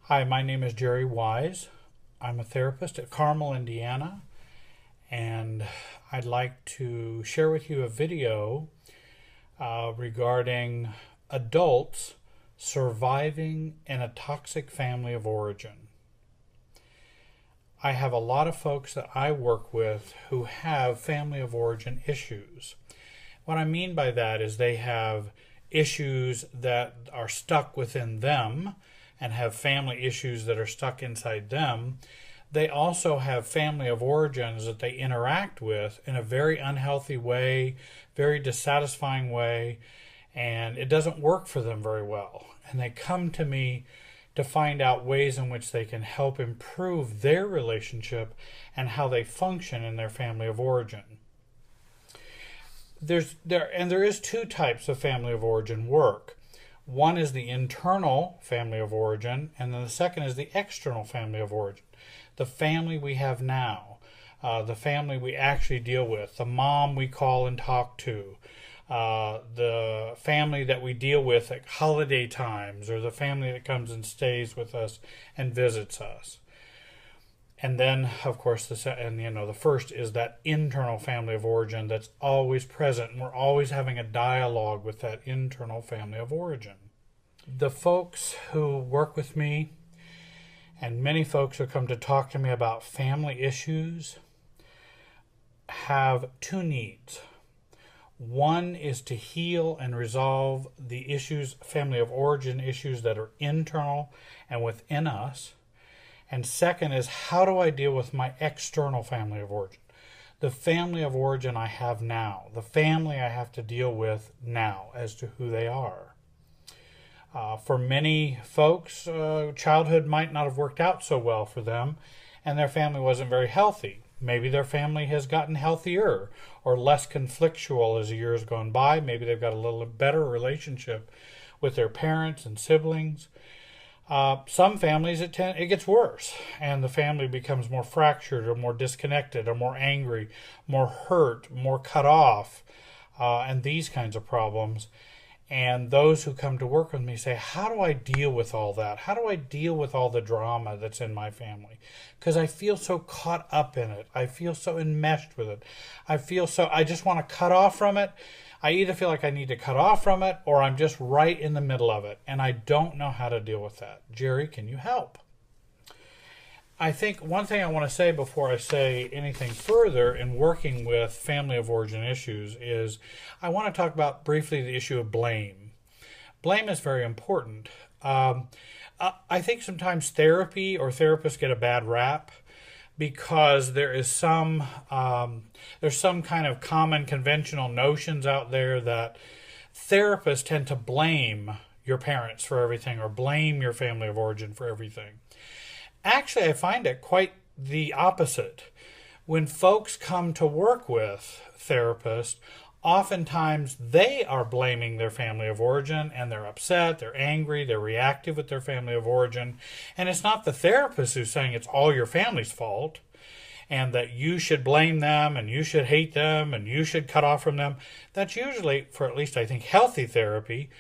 Hi, my name is Jerry Wise. I'm a therapist at Carmel, Indiana, and I'd like to share with you a video regarding adults surviving in a toxic family of origin. I have a lot of folks that I work with who have family of origin issues. What I mean by that is they have issues that are stuck within them and have family issues that are stuck inside them. They also have family of origins that they interact with in a very unhealthy way, very dissatisfying way, and it doesn't work for them very well. And they come to me to find out ways in which they can help improve their relationship and how they function in their family of origin. There is two types of family of origin work. One is the internal family of origin, and then the second is the external family of origin. The family we have now, the family we actually deal with, the mom we call and talk to, the family that we deal with at holiday times, or the family that comes and stays with us and visits us. And then, of course, the first is that internal family of origin that's always present, and we're always having a dialogue with that internal family of origin. The folks who work with me, and many folks who come to talk to me about family issues, have two needs. One is to heal and resolve the issues, family of origin issues that are internal and within us. And second is, how do I deal with my external family of origin? The family of origin I have now, the family I have to deal with now as to who they are. For many folks, childhood might not have worked out so well for them, and their family wasn't very healthy. Maybe their family has gotten healthier or less conflictual as the years gone by. Maybe they've got a little better relationship with their parents and siblings. Some families, it gets worse, and the family becomes more fractured or more disconnected or more angry, more hurt, more cut off, and these kinds of problems. And those who come to work with me say, how do I deal with all that? How do I deal with all the drama that's in my family? Because I feel so caught up in it. I feel so enmeshed with it. I just want to cut off from it. I either feel like I need to cut off from it, or I'm just right in the middle of it, and I don't know how to deal with that. Jerry, can you help? I think one thing I want to say before I say anything further in working with family of origin issues is I want to talk about briefly the issue of blame. Blame is very important. I think sometimes therapy or therapists get a bad rap because there's some kind of common conventional notions out there that therapists tend to blame your parents for everything or blame your family of origin for everything. Actually, I find it quite the opposite. When folks come to work with therapists, oftentimes they are blaming their family of origin, and they're upset, they're angry, they're reactive with their family of origin. And it's not the therapist who's saying it's all your family's fault and that you should blame them and you should hate them and you should cut off from them. That's usually, for at least I think healthy therapy,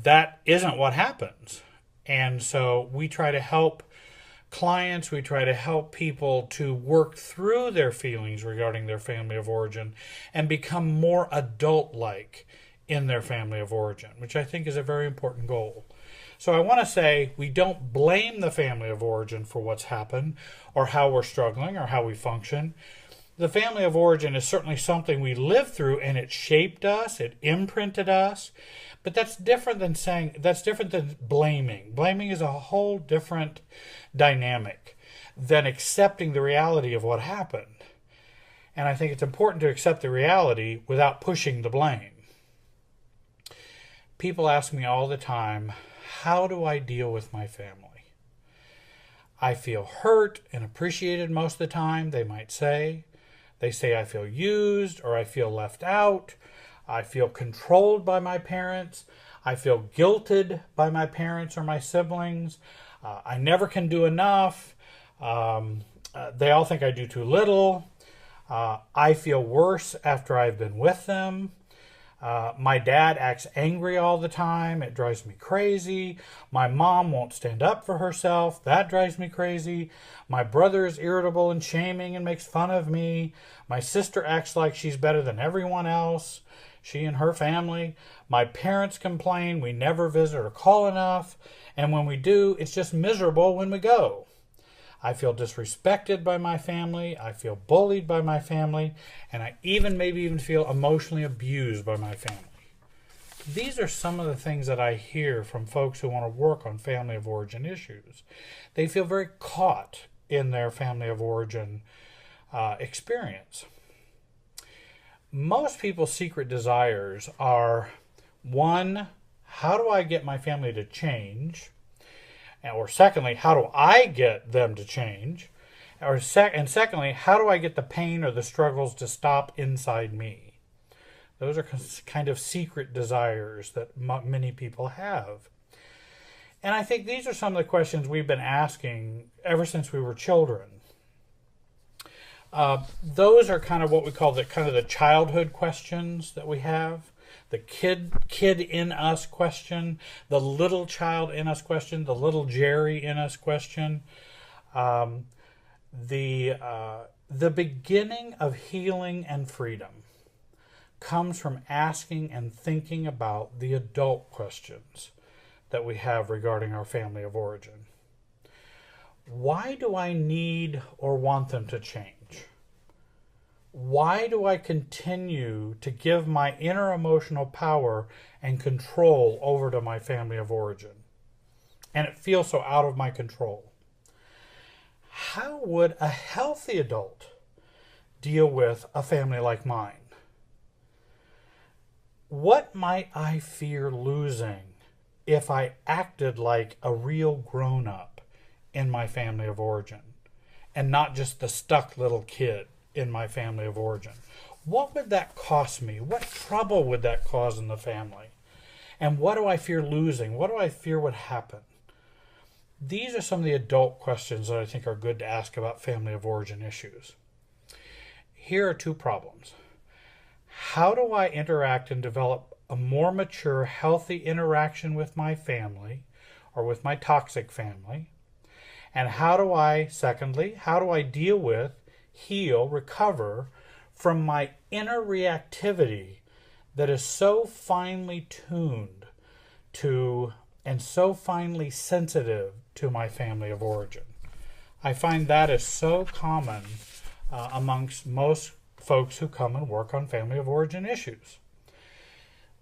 that isn't what happens. And so we try to help clients, we try to help people to work through their feelings regarding their family of origin and become more adult-like in their family of origin, which I think is a very important goal. So I want to say we don't blame the family of origin for what's happened or how we're struggling or how we function. The family of origin is certainly something we lived through, and it shaped us, it imprinted us, but that's different than blaming. Blaming is a whole different dynamic than accepting the reality of what happened. And I think it's important to accept the reality without pushing the blame. People ask me all the time, how do I deal with my family? I feel hurt and appreciated most of the time, they might say. They say I feel used or I feel left out. I feel controlled by my parents. I feel guilted by my parents or my siblings. I never can do enough. They all think I do too little. I feel worse after I've been with them. My dad acts angry all the time. It drives me crazy. My mom won't stand up for herself. That drives me crazy. My brother is irritable and shaming and makes fun of me. My sister acts like she's better than everyone else, she and her family. My parents complain we never visit or call enough. And when we do, it's just miserable when we go. I feel disrespected by my family. I feel bullied by my family. And I maybe even feel emotionally abused by my family. These are some of the things that I hear from folks who want to work on family of origin issues. They feel very caught in their family of origin experience. Most people's secret desires are, one, how do I get my family to change? Or secondly, how do I get them to change? And secondly, how do I get the pain or the struggles to stop inside me? Those are kind of secret desires that many people have. And I think these are some of the questions we've been asking ever since we were children. Those are kind of what we call the childhood questions that we have. The kid in us question, the little child in us question, the little Jerry in us question. The beginning of healing and freedom comes from asking and thinking about the adult questions that we have regarding our family of origin. Why do I need or want them to change? Why do I continue to give my inner emotional power and control over to my family of origin? And it feels so out of my control. How would a healthy adult deal with a family like mine? What might I fear losing if I acted like a real grown-up in my family of origin and not just the stuck little kid in my family of origin? What would that cost me? What trouble would that cause in the family? And what do I fear losing? What do I fear would happen? These are some of the adult questions that I think are good to ask about family of origin issues. Here are two problems. How do I interact and develop a more mature, healthy interaction with my family or with my toxic family? And secondly, how do I deal with, heal, recover from my inner reactivity that is so finely tuned to and so finely sensitive to my family of origin? I find that is so common amongst most folks who come and work on family of origin issues.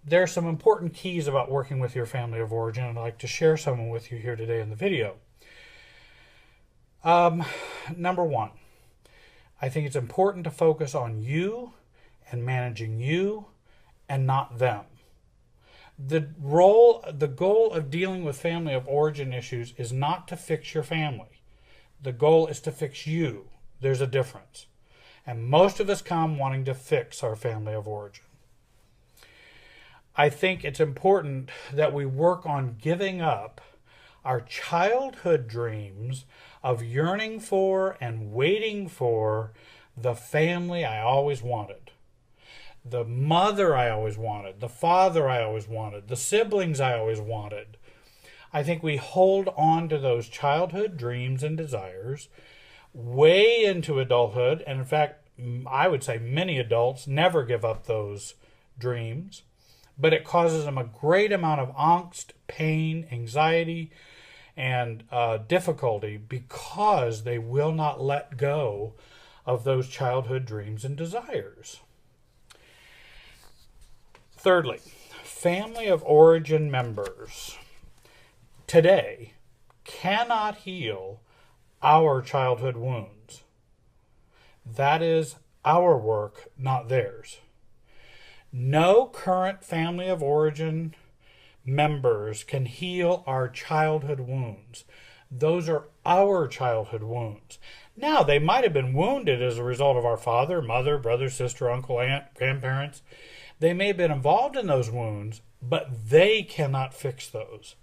There are some important keys about working with your family of origin, and I'd like to share some with you here today in the video. Number one, I think it's important to focus on you and managing you and not them. The goal of dealing with family of origin issues is not to fix your family. The goal is to fix you. There's a difference. And most of us come wanting to fix our family of origin. I think it's important that we work on giving up our childhood dreams of yearning for and waiting for the family I always wanted. The mother I always wanted, the father I always wanted, the siblings I always wanted. I think we hold on to those childhood dreams and desires way into adulthood, and in fact, I would say many adults never give up those dreams, but it causes them a great amount of angst, pain, anxiety, and difficulty because they will not let go of those childhood dreams and desires. Thirdly, family of origin members today cannot heal our childhood wounds. That is our work, not theirs. No current family of origin members can heal our childhood wounds. Those are our childhood wounds. Now, they might have been wounded as a result of our father, mother, brother, sister, uncle, aunt, grandparents. They may have been involved in those wounds, but they cannot fix those.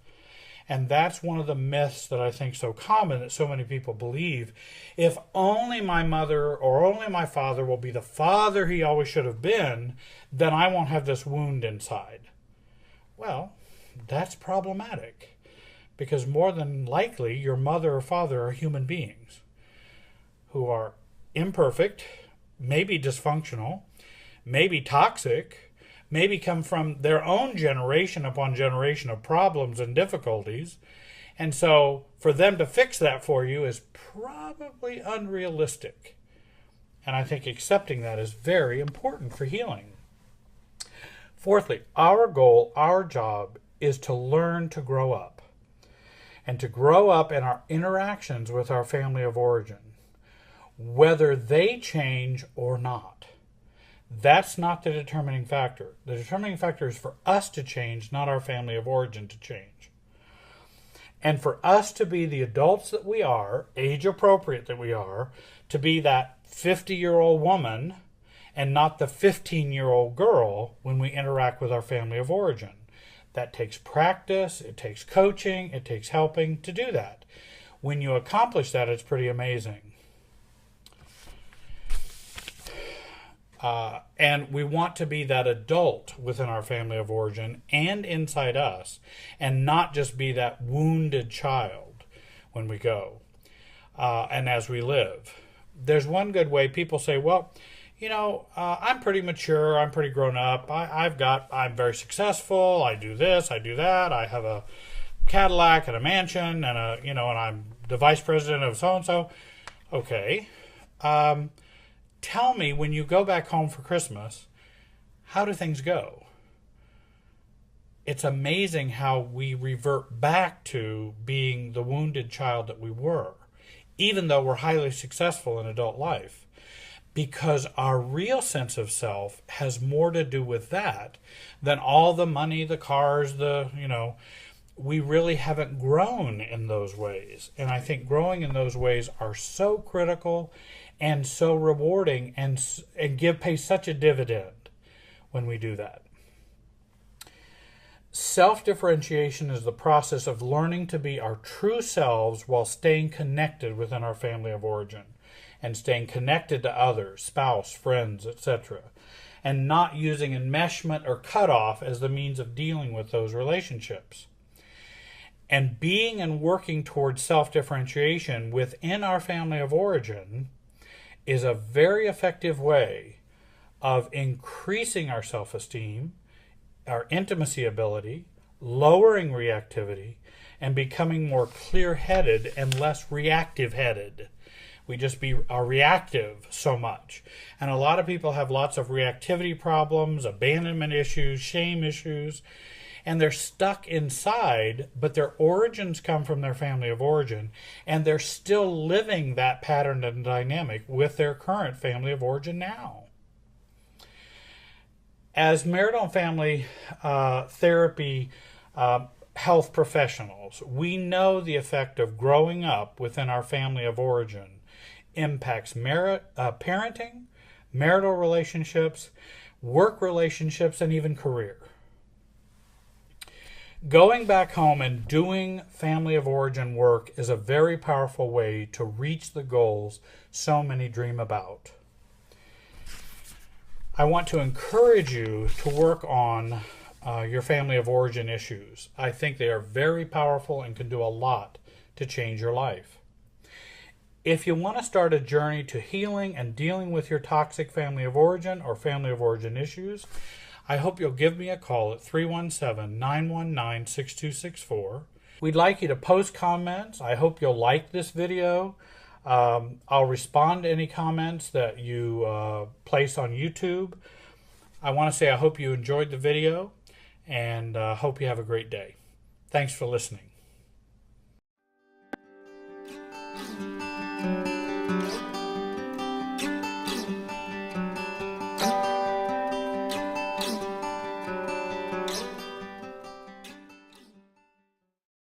And that's one of the myths that I think is so common that so many people believe. If only my mother or only my father will be the father he always should have been, then I won't have this wound inside. Well, that's problematic, because more than likely your mother or father are human beings who are imperfect, maybe dysfunctional, maybe toxic, maybe come from their own generation upon generation of problems and difficulties. And so for them to fix that for you is probably unrealistic. And I think accepting that is very important for healing. Fourthly, our goal, our job, is to learn to grow up. And to grow up in our interactions with our family of origin, whether they change or not. That's not the determining factor. The determining factor is for us to change, not our family of origin to change. And for us to be the adults that we are, age appropriate that we are, to be that 50-year-old woman and not the 15-year-old girl when we interact with our family of origin. That takes practice, it takes coaching, it takes helping to do that. When you accomplish that, it's pretty amazing. And we want to be that adult within our family of origin and inside us, and not just be that wounded child when we go and as we live. There's one good way. People say, well, I'm pretty mature, I'm pretty grown up, I'm very successful, I do this, I do that, I have a Cadillac and a mansion, and and I'm the vice president of so-and-so. Okay. Tell me, when you go back home for Christmas, how do things go? It's amazing how we revert back to being the wounded child that we were, even though we're highly successful in adult life, because our real sense of self has more to do with that than all the money, the cars, we really haven't grown in those ways. And I think growing in those ways are so critical and so rewarding, and pay such a dividend when we do that. Self-differentiation is the process of learning to be our true selves while staying connected within our family of origin and staying connected to others, spouse, friends, etc., and not using enmeshment or cutoff as the means of dealing with those relationships. And being and working towards self-differentiation within our family of origin is a very effective way of increasing our self-esteem, our intimacy ability, lowering reactivity, and becoming more clear-headed and less reactive-headed. We just are reactive so much. And a lot of people have lots of reactivity problems, abandonment issues, shame issues, and they're stuck inside, but their origins come from their family of origin, and they're still living that pattern and dynamic with their current family of origin now. As marital and family therapy health professionals, we know the effect of growing up within our family of origin impacts parenting, marital relationships, work relationships, and even career. Going back home and doing family of origin work is a very powerful way to reach the goals so many dream about. I want to encourage you to work on your family of origin issues. I think they are very powerful and can do a lot to change your life. If you want to start a journey to healing and dealing with your toxic family of origin or family of origin issues, I hope you'll give me a call at 317-919-6264. We'd like you to post comments. I hope you'll like this video. I'll respond to any comments that you place on YouTube. I want to say I hope you enjoyed the video, and hope you have a great day. Thanks for listening.